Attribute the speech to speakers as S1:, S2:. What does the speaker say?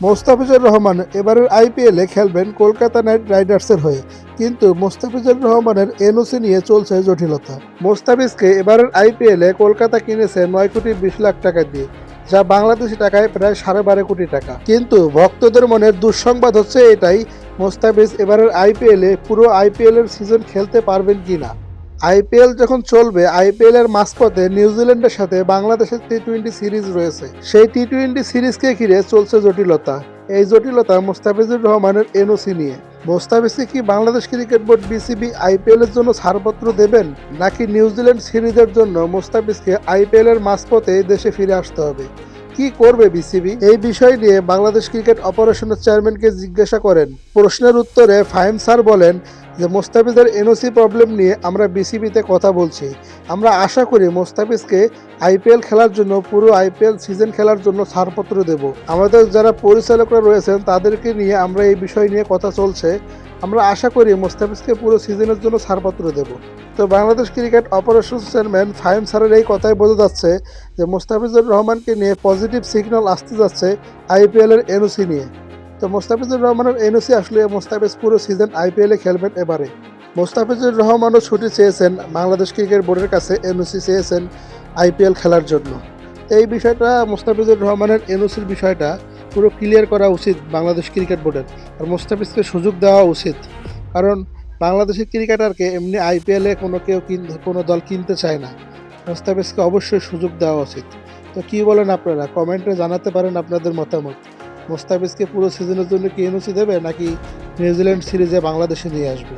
S1: মোস্তাফিজুর রহমান এবারের আইপিএলে খেলবেন কলকাতা নাইট রাইডার্সের হয়ে, কিন্তু মোস্তাফিজুর রহমানের এনওসি নিয়ে চলছে জটিলতা। মোস্তাফিজকে এবারের আইপিএলে কলকাতা কিনেছে 9 কোটি 20 লাখ টাকা দিয়ে, যা বাংলাদেশি টাকায় প্রায় 12.5 কোটি টাকা। কিন্তু ভক্তদের মনের দুঃসংবাদ হচ্ছে এটাই, মোস্তাফিজ এবারের আইপিএলে পুরো আইপিএলের সিজন খেলতে পারবেন কিনা। আইপিএল যখন চলবে, আইপিএল এর মাঝপথে নিউজিল্যান্ডের সাথে বাংলাদেশের টি-20 সিরিজ রয়েছে। সেই টি-20 সিরিজকে ঘিরে চলছে জটিলতা। এই জটিলতা মোস্তাফিজুর রহমানের এনওসি নিয়ে। মোস্তাফিজকে কি Bangladesh cricket board BCB IPL এর জন্য ছাড়পত্র দেবেন, নাকি নিউজিল্যান্ড সিরিজের জন্য মোস্তাফিজকে আইপিএল এর মাঝপথে দেশে ফিরে আসতে হবে? কি করবে বিসিবি? এই বিষয় নিয়ে বাংলাদেশ ক্রিকেট অপারেশনের চেয়ারম্যানকে জিজ্ঞাসা করেন। প্রশ্নের উত্তরে ফাহিম স্যার বলেন যে মোস্তাফিজের এনওসি প্রবলেম নিয়ে আমরা বিসিবিতে কথা বলছি। আমরা আশা করি মোস্তাফিজকে আইপিএল খেলার জন্য, পুরো আইপিএল সিজন খেলার জন্য ছাড়পত্র দেব। আমাদের যারা পরিচালকরা রয়েছেন তাদেরকে নিয়ে আমরা এই বিষয় নিয়ে কথা চলছে। আমরা আশা করি মোস্তাফিজকে পুরো সিজনের জন্য ছাড়পত্র দেব। তো Bangladesh cricket operations chairman Fahim স্যারের এই কথাই বোঝা যাচ্ছে যে মোস্তাফিজুর রহমানকে নিয়ে পজিটিভ সিগন্যাল আসতে যাচ্ছে আইপিএলের এনওসি নিয়ে। তো মোস্তাফিজুর রহমানের এনওসি আসলে মোস্তাফিজ পুরো সিজন আইপিএলে খেলবেন এবারে। মোস্তাফিজুর রহমানও ছুটি চেয়েছেন, বাংলাদেশ ক্রিকেট বোর্ডের কাছে এনওসি চেয়েছেন আইপিএল খেলার জন্য। এই বিষয়টা, মোস্তাফিজুর রহমানের এনওসির বিষয়টা পুরো ক্লিয়ার করা উচিত বাংলাদেশ ক্রিকেট বোর্ডের। আর মোস্তাফিজকে সুযোগ দেওয়া উচিত, কারণ বাংলাদেশের ক্রিকেটারকে এমনি আইপিএলে কোনো দল কিনতে চায় না। মোস্তাফিজকে অবশ্যই সুযোগ দেওয়া উচিত। তো কী বলেন আপনারা? কমেন্টে জানাতে পারেন আপনাদের মতামত। মোস্তাফিজকে পুরো সিজনের জন্য কি এনওসি দেবে, নাকি নিউজিল্যান্ড সিরিজে বাংলাদেশে নিয়ে আসবে?